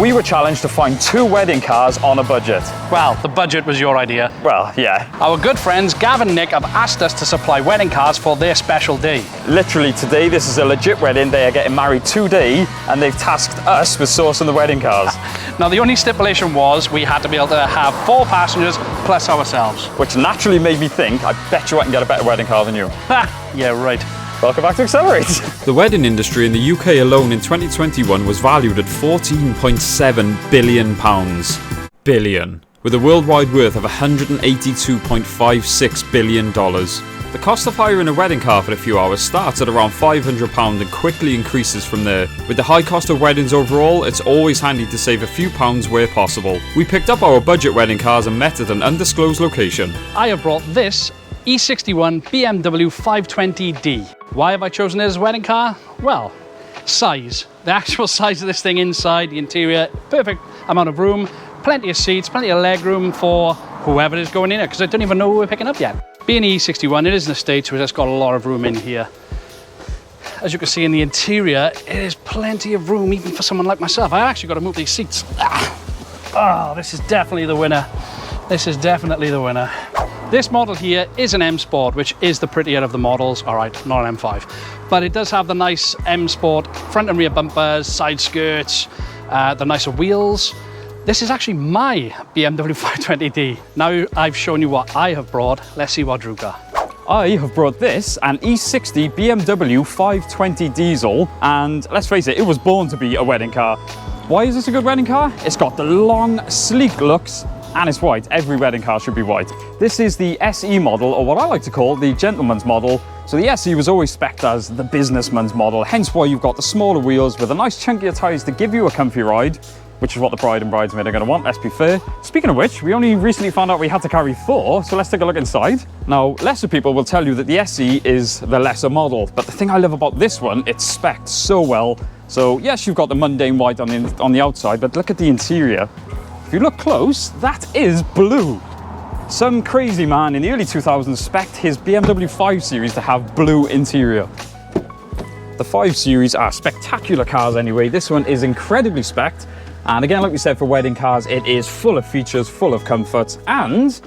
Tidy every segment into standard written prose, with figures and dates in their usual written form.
we were challenged to find 2 wedding cars on a budget. Well, the budget was your idea. Well, yeah. Our good friends Gavin and Nick have asked us to supply wedding cars for their special day. Literally today, this is a legit wedding. They are getting married today, and they've tasked us with sourcing the wedding cars. Now, the only stipulation was we had to be able to have 4 passengers plus ourselves. Which naturally made me think, I bet you I can get a better wedding car than you. Ha! Yeah, right. Welcome back to Accelerate. The wedding industry in the UK alone in 2021 was valued at £14.7 billion. Billion. With a worldwide worth of $182.56 billion. The cost of hiring a wedding car for a few hours starts at around £500 and quickly increases from there. With the high cost of weddings overall, it's always handy to save a few pounds where possible. We picked up our budget wedding cars and met at an undisclosed location. I have brought this E61 BMW 520D. Why have I chosen it as a wedding car? Well, size. The actual size of this thing inside, the interior, perfect amount of room, plenty of seats, plenty of leg room for whoever is going in it, because I don't even know who we're picking up yet. Being E61, it is an estate, so it's got a lot of room in here. As you can see in the interior, it is plenty of room even for someone like myself. I actually got to move these seats. Oh, this is definitely the winner. This is definitely the winner. This model here is an M Sport, which is the prettier of the models. All right, not an M5, but it does have the nice M Sport front and rear bumpers, side skirts, the nicer wheels. This is actually my BMW 520D. Now I've shown you what I have brought, let's see what Drew got. I have brought this, an E60 BMW 520 diesel, and let's face it, it was born to be a wedding car. Why is this a good wedding car? It's got the long, sleek looks, and it's white. Every wedding car should be white. This is the SE model, or what I like to call the gentleman's model. So the SE was always spec'd as the businessman's model, hence why you've got the smaller wheels with a nice chunkier tyres to give you a comfy ride, which is what the bride and bridesmaid are going to want, let's be fair. Speaking of which, we only recently found out we had to carry 4, so let's take a look inside. Now, lesser people will tell you that the SE is the lesser model, but the thing I love about this one, it's spec'd so well. So yes, you've got the mundane white on the outside, but look at the interior. If you look close, that is blue. Some crazy man in the early 2000s spec'd his BMW 5 Series to have blue interior. The 5 Series are spectacular cars anyway. This one is incredibly spec'd. And again, like we said, for wedding cars, it is full of features, full of comfort. And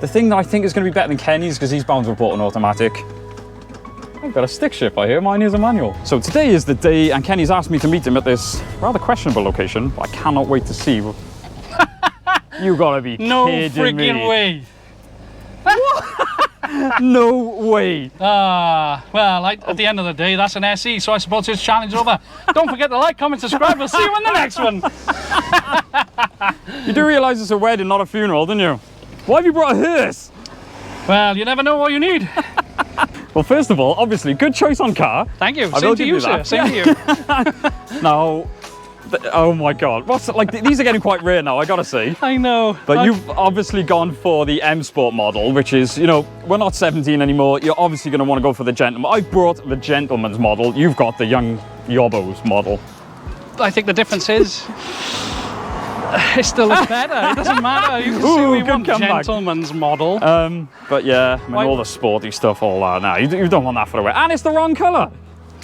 the thing that I think is going to be better than Kenny's, because he's bound to report an automatic, I've got a stick shift by here, mine is a manual. So today is the day, and Kenny's asked me to meet him at this rather questionable location, but I cannot wait to see. You gotta be no kidding me. freaking way. No way. Well, at the end of the day, that's an SE, so I suppose it's challenge over. Don't forget to like, comment, subscribe. We'll see you in the next one. You do realise it's a wedding, not a funeral, didn't you? Why have you brought a hearse? Well, you never know what you need. Well, first of all, obviously, good choice on car. Thank you. Same to you, sir. Same to you. Now, oh my God, these are getting quite rare now, I gotta say. I know. But you've obviously gone for the M Sport model, which is, you know, we're not 17 anymore. You're obviously gonna want to go for the gentleman. I brought the gentleman's model. You've got the young yobbos model. I think the difference is, it still looks better. It doesn't matter. You can see we want gentleman's model. But yeah, I mean, all the sporty stuff, all that. No, you don't want that for the way. And it's the wrong colour.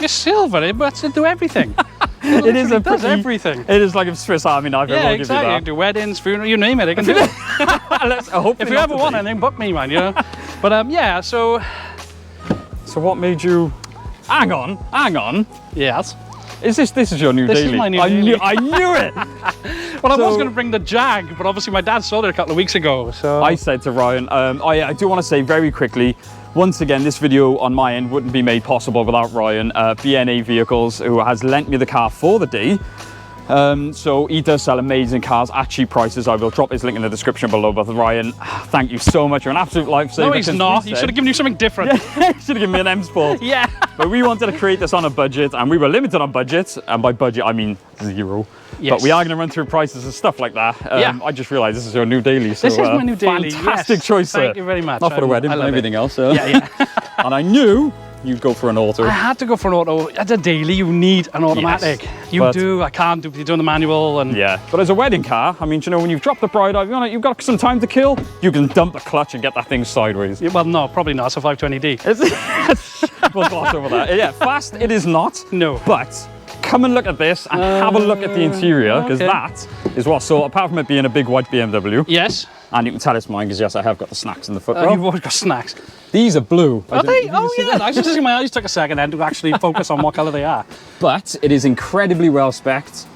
It's silver. It lets it do everything. It is a does everything. It is like a Swiss Army knife. Yeah, exactly. You do weddings, funerals, you name it. It can do it. If you ever want anything, book me, man. You know. But yeah. So what made you? Hang on. Yes. This is your new daily? This is my new daily. I knew it. Well, I was going to bring the Jag, but obviously my dad sold it a couple of weeks ago. So I said to Ryan, I do want to say very quickly, once again, this video on my end wouldn't be made possible without Ryan, BNA Vehicles, who has lent me the car for the day. So he does sell amazing cars at cheap prices. I will drop his link in the description below. But Ryan, thank you so much. You're an absolute lifesaver. No, he's not. He should have given you something different. Yeah, he should have given me an M Sport. Yeah. But we wanted to create this on a budget, and we were limited on budget. And by budget, I mean 0. Yes. But we are going to run through prices and stuff like that. Yeah. I just realised this is your new daily. So, this is my new daily. Fantastic choice, sir. Thank you very much. Not for the wedding, but everything else. So. Yeah. And I knew you'd go for an auto. I had to go for an auto. As a daily, you need an automatic. Yes, you do. I can't do. You're doing the manual and. Yeah. But as a wedding car, I mean, you know, when you've dropped the bride off, you've got some time to kill. You can dump the clutch and get that thing sideways. Yeah, well, no, probably not. It's a 520D. We'll gloss over that. Yeah, fast it is not. No. But come and look at this and have a look at the interior, because okay. that is what, so apart from it being a big white BMW, Yes. and you can tell it's mine because yes, I have got the snacks in the foot You've row. always got snacks. These are blue. Are they? Did you Oh see yeah. that? I was just my eyes took a second then to actually focus on what colour they are. But it is incredibly well spec'd.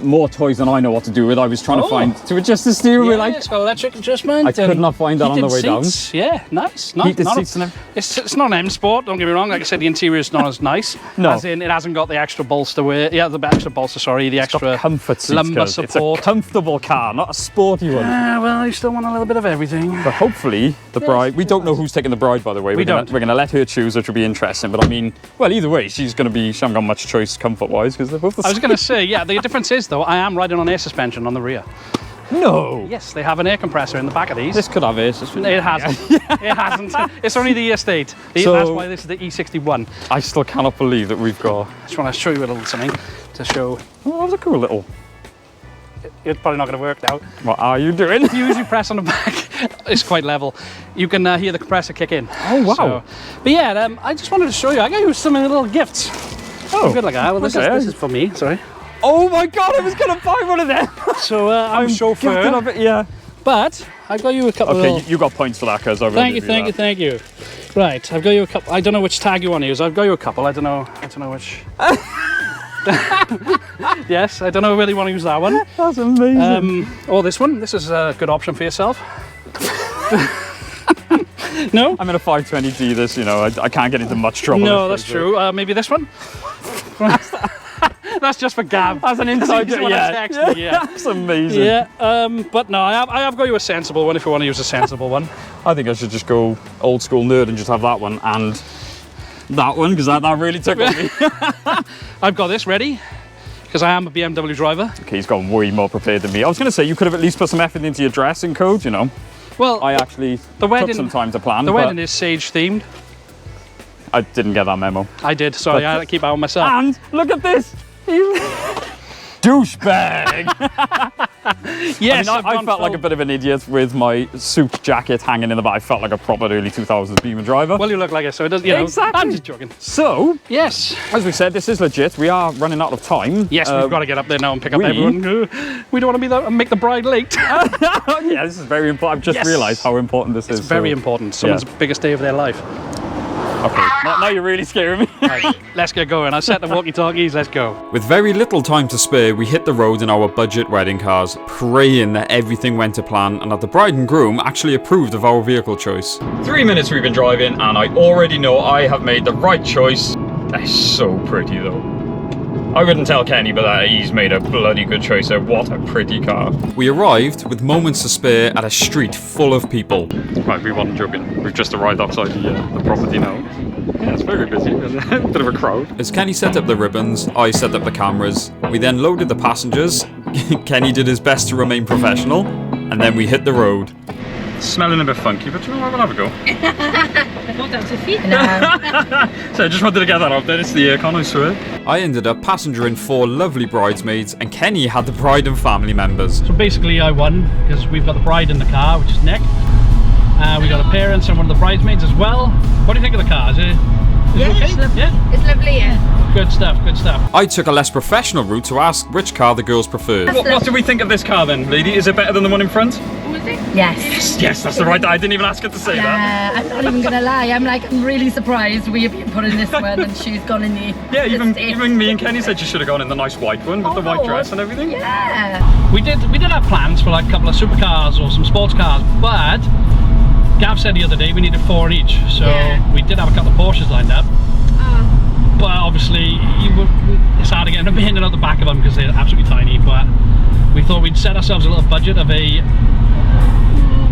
More toys than I know what to do with. I was trying to find to adjust the steering wheel. It's got electric adjustment. I could not find that on the way seats. down. Yeah, nice. Heated seats and everything. It's not an M Sport, don't get me wrong. Like I said, the interior is not as nice. No. As in, it hasn't got the extra bolster where, the extra bolster, sorry, the extra Comfort seats, lumbar support. support. It's a comfortable car, not a sporty one. Well, you still want a little bit of everything. But hopefully the bride, we don't know who's taking the bride, by the way. We're gonna let her choose, which will be interesting. But I mean, well, either way, she hasn't got much choice comfort-wise because they're both the same. I was going to say, yeah, the difference is though, I am riding on air suspension on the rear. No. Yes, they have an air compressor in the back of these. This could have air suspension. It hasn't. It hasn't. It's only the estate. So- That's why this is the E61. I still cannot believe that we've got. I just want to show you a little something to show. Oh, that was a cool little. It's probably not going to work now. What are you doing? If you usually press on the back, it's quite level. You can hear the compressor kick in. Oh wow! So, but yeah, I just wanted to show you. I got you some little gifts. Oh, good like that. Well, this is for me. Sorry. Oh my God! I was gonna buy one of them. So I'm chauffeur. gifted of it, yeah. But I got you a couple. Okay, of you got points for that because I will. Thank you. Right, I've got you a couple. I don't know which tag you want to use. I've got you a couple. I don't know which. Yes, I don't know whether you want to use that one. That's amazing. Or this one. This is a good option for yourself. No? I'm in a 520D. This, I can't get into much trouble. No, that's true. Maybe this one. That's just for Gav. That's an inside joke. Yeah. That's amazing. Yeah. But no, I have got you a sensible one if you want to use a sensible one. I think I should just go old school nerd and just have that one and that one because that really tickled me. I've got this ready because I am a BMW driver. Okay, he's gone way more prepared than me. I was going to say you could have at least put some effort into your dressing code, Well, I actually took some time to plan. The wedding is Sage themed. I didn't get that memo. I did, sorry, I had to keep it on myself. And look at this! Douchebag! Yes, I felt like a bit of an idiot with my suit jacket hanging in the back. I felt like a proper early 2000s Beamer driver. Well, you look like it, so it does, Exactly. I'm just joking. So, Yes. as we said, this is legit. We are running out of time. Yes, we've got to get up there now and pick up everyone. We don't want to be there and make the bride late. Yeah, this is very important. I've just realised how important this is. It's very important. Someone's biggest day of their life. Okay, now you're really scaring me. Right, let's get going. I set the walkie-talkies, let's go. With very little time to spare, we hit the road in our budget wedding cars, praying that everything went to plan and that the bride and groom actually approved of our vehicle choice. 3 minutes we've been driving and I already know I have made the right choice. They're so pretty though. I wouldn't tell Kenny, but he's made a bloody good choice there. What a pretty car. We arrived with moments to spare at a street full of people. Right, we weren't joking. We've just arrived outside the property now. Yeah, it's very busy. A bit of a crowd. As Kenny set up the ribbons, I set up the cameras. We then loaded the passengers. Kenny did his best to remain professional, and then we hit the road. It's smelling a bit funky, but you know what, we'll have a go. So I just wanted to get that out there. It's the aircon, I swear. I ended up passenger-ing 4 lovely bridesmaids, and Kenny had the bride and family members. So basically I won because we've got the bride in the car, which is Nick. We got a parents and one of the bridesmaids as well. What do you think of the car? Is it okay? Yeah? It's lovely, yeah. Good stuff, good stuff. I took a less professional route to ask which car the girls preferred. What do we think of this car then, lady? Is it better than the one in front? Yes. Yes, that's the right. I didn't even ask her to say that. I'm not even gonna lie. I'm really surprised we've been put in this one and she's gone in the. Yeah, the even me and Kenny said you should have gone in the nice white one with the white dress and everything. Yeah. We did have plans for like a couple of supercars or some sports cars, but Gav said the other day we needed 4 each, so we did have a couple of Porsches lined up. But obviously, it's hard to get them in and out the back of them because they're absolutely tiny. But we thought we'd set ourselves a little budget of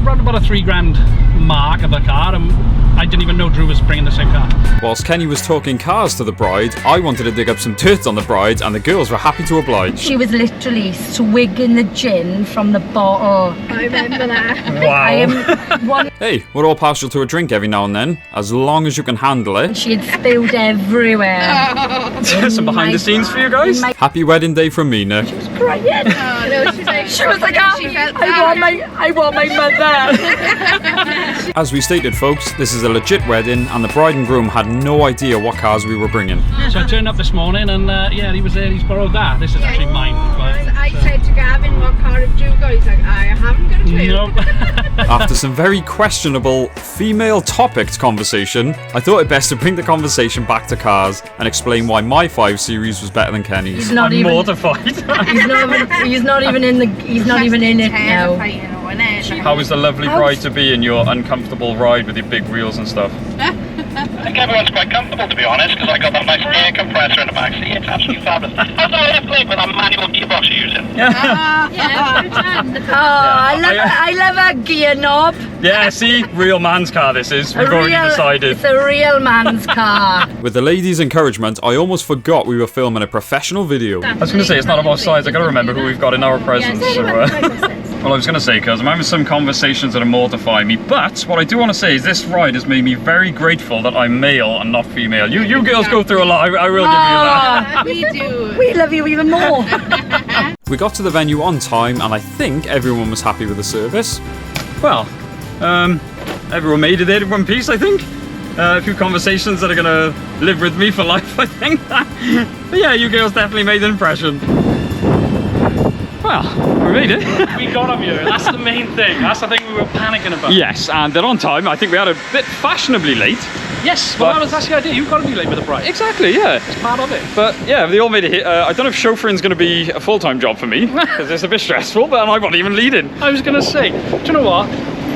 around about a £3,000 mark of a car, and I didn't even know Drew was bringing the same car. Whilst Kenny was talking cars to the bride, I wanted to dig up some dirt on the bride, and the girls were happy to oblige. She was literally swigging the gin from the bottle. I remember that. Wow. I am one. Hey, we're all partial to a drink every now and then, as long as you can handle it. She had spilled everywhere. Some behind the scenes for you guys. Happy wedding day from me, Nick. Crying. Oh, no, she was like, I want my mother. As we stated, folks, this is is a legit wedding and the bride and groom had no idea what cars we were bringing. So I turned up this morning and yeah, he was there, he's borrowed that. This is actually mine. I said to Gavin, what car have you got? He's like, I haven't got a clue. Nope. After some very questionable female topicked conversation, I thought it best to bring the conversation back to cars and explain why my 5 Series was better than Kenny's. He's not even. Mortified. He's not even in the. He's not even in it now. How was the lovely bride to be in your uncomfortable ride with your big wheels and stuff? I think everyone's quite comfortable, to be honest, because I got that nice air compressor in the back seat. It's absolutely fabulous. How's the air flame with that manual gearbox you're using? I love a gear knob. Yeah, see? Real man's car this is. We've already decided. It's a real man's car. With the ladies' encouragement, I almost forgot we were filming a professional video. I was going to say, it's not about size. I got to remember who we've got in our presence. Well, I was going to say, because I'm having some conversations that mortify me, but what I do want to say is this ride has made me very grateful that I'm male and not female. You girls go through a lot, I will give you that. We do. We love you even more. We got to the venue on time and I think everyone was happy with the service. Well, everyone made it there in one piece, I think. A few conversations that are going to live with me for life, I think. But yeah, you girls definitely made an impression. Well, we made it. We got them here, that's the main thing. That's the thing we were panicking about. Yes, and they're on time. I think we had a bit fashionably late. Yes, well that's the idea. You've got to be late with the bride. Exactly, yeah. It's part of it. But yeah, they all made it hit. I don't know if chauffeuring's going to be a full-time job for me, because it's a bit stressful, but I wasn't even leading. I was going to say, do you know what?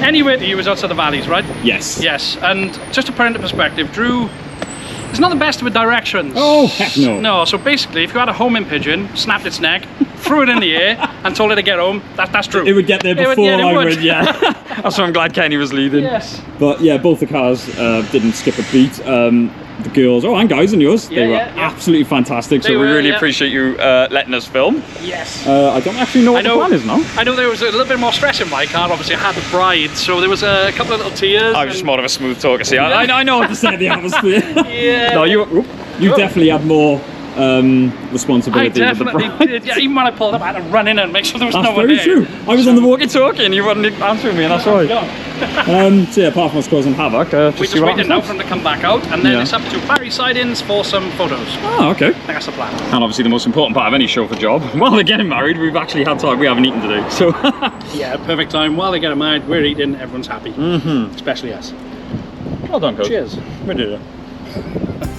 Anywhere to you is outside the valleys, right? Yes. Yes, and just to put it into perspective, Drew is not the best with directions. Oh, heck no. No, so basically, if you had a homing pigeon, snapped its neck, threw it in the air, and told it to get home, that's Drew. It would get there before it I would. would, yeah. That's why I'm glad Kenny was leading. Yes. But yeah, both the cars didn't skip a beat. The girls, and guys and yours, they were absolutely fantastic. So we really appreciate you letting us film. Yes. I don't actually know what the plan is now. I know there was a little bit more stress in my car. Obviously, I had the bride, so there was a couple of little tears. I was just more of a smooth talker. See, I know what to say in the atmosphere. Yeah. No, you definitely had more responsibility. I definitely did. Yeah, even when I pulled up, I had to run in and make sure there was no one there. That's very true. I was on the walkie-talkie and you weren't answering me, and that's right. So yeah, apart from us causing havoc, we're just waiting now for him to come back out, and then it's up to Barry Sidings for some photos. Oh, okay. I think that's the plan. And obviously the most important part of any chauffeur job, while they're getting married, we've actually had time. We haven't eaten today, so yeah, perfect time. While they get married, we're eating. Everyone's happy, especially us. Well done, Coach. Cheers. We did it.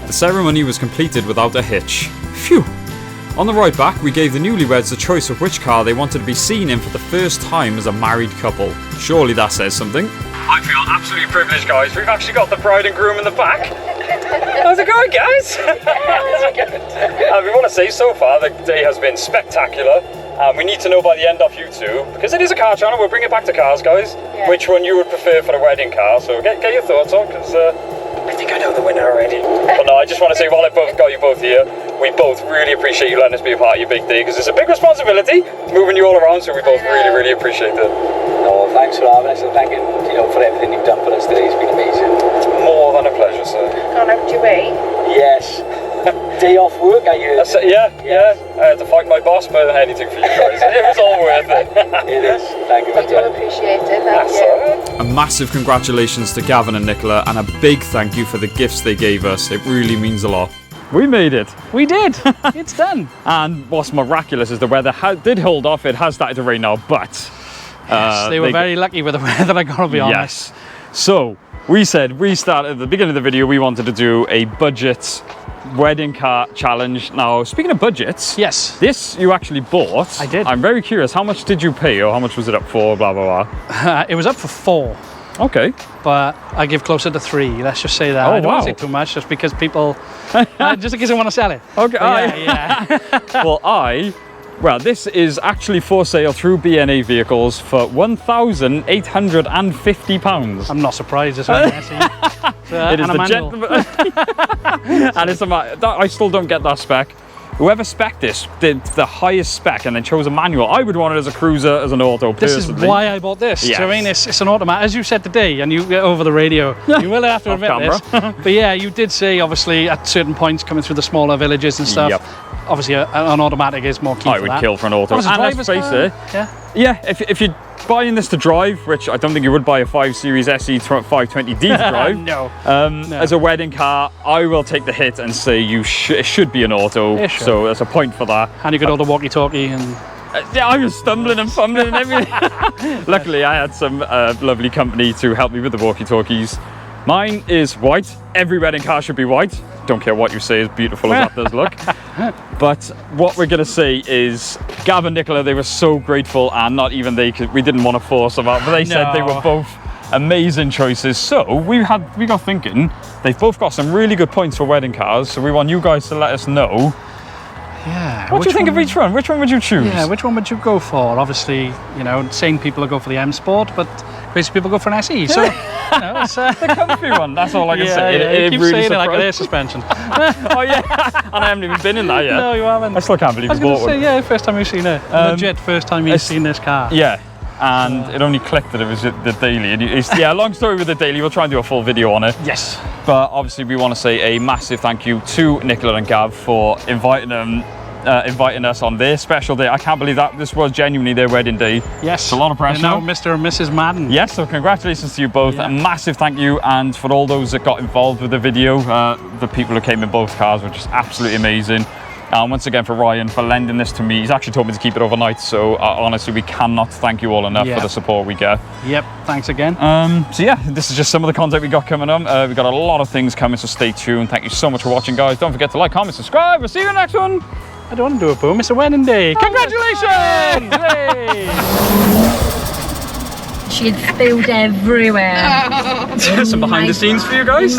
The ceremony was completed without a hitch. Phew! On the ride back, we gave the newlyweds the choice of which car they wanted to be seen in for the first time as a married couple. Surely that says something. I feel absolutely privileged, guys. We've actually got the bride and groom in the back. How's it going, guys? How's it going? We want to say so far the day has been spectacular. We need to know by the end of you two, because it is a car channel. We'll bring it back to cars, guys. Yeah. Which one you would prefer for a wedding car? So get your thoughts on, because I think I know the winner already. But no, I just want to say, while I both got you both here, we both really appreciate you letting us be a part of your big day, because it's a big responsibility moving you all around. So we both really appreciate it. No, thanks for having us, and thank you, for everything you've done for us today. It's been amazing. It's more than a pleasure, sir. Gone out your way? Yes. Day off work, I heard. Yeah. I had to fight my boss, but anything for you guys. It was all worth it. It is. Thank you. I do appreciate it. Thank you. A massive congratulations to Gavin and Nicola, and a big thank you for the gifts they gave us. It really means a lot. We made it. We did. It's done. And what's miraculous is the weather did hold off. It has started to rain now, but yes, they were very lucky with the weather, I gotta be honest. Yes. So we said at the beginning of the video we wanted to do a budget wedding car challenge. Now, speaking of budgets, yes, this you actually bought. I did. I'm very curious, how much did you pay, or how much was it up for, blah blah blah? It was up for 4. Okay. But I give closer to 3, let's just say that. Oh, I don't want to wow. say too much, just because people, just in case they want to sell it. Okay. Yeah. Well, this is actually for sale through BNA Vehicles for £1,850. I'm not surprised, it's only it is the gentleman. And it's I still don't get that spec. Whoever spec'd this did the highest spec and then chose a manual. I would want it as a cruiser, as an auto, This personally. is why I bought this. Yes. So, I mean, it's an automatic. As you said today, and you over the radio, you will have to admit this. But yeah, you did say, obviously, at certain points coming through the smaller villages and stuff, Yep. obviously an automatic is more key I would kill for an auto. And let's face it, yeah, if you're buying this to drive, which I don't think you would buy a 5 Series SE 520D to drive. No. As a wedding car, I will take the hit and say it should be an auto. It should. So there's a point for that. And you got all the walkie-talkie and... Yeah, I was stumbling and fumbling and everything. Luckily, I had some lovely company to help me with the walkie-talkies. Mine is white. Every wedding car should be white. Don't care what you say, as beautiful as that does look. But what we're going to say is Gavin Nicola, they were so grateful, and not even they, we didn't want to force them out, but they said they were both amazing choices. So we got thinking, they've both got some really good points for wedding cars, so we want you guys to let us know. Yeah. What do you think of each one? Which one would you choose? Yeah, which one would you go for? Obviously, you know, sane people will go for the M Sport, but crazy people go for an SE. So, you know, it's the comfy one. That's all I can say. Yeah, you keep really saying it like an air suspension. Oh yeah, and I haven't even been in that yet. No, you haven't. I still can't believe I was you going bought to say, one. yeah, first time you've seen it. Legit, first time you've seen this car. Yeah. And it only clicked that it was the daily. And yeah, long story with the daily. We'll try and do a full video on it. Yes. But obviously, we want to say a massive thank you to Nicola and Gav for inviting us on their special day. I can't believe that this was genuinely their wedding day. Yes. It's a lot of pressure. And now Mr. and Mrs. Madden. Yes, so congratulations to you both. Yeah. A massive thank you, and for all those that got involved with the video, the people who came in both cars were just absolutely amazing. And once again for Ryan for lending this to me. He's actually told me to keep it overnight, so honestly we cannot thank you all enough for the support we get. Yep, thanks again. So yeah, this is just some of the content we got coming on. We've got a lot of things coming, so stay tuned. Thank you so much for watching, guys. Don't forget to like, comment, subscribe. We'll see you in the next one. I don't want to do a boom, it's a wedding day. Congratulations! Hey! She had spilled everywhere. Some behind the scenes for you guys.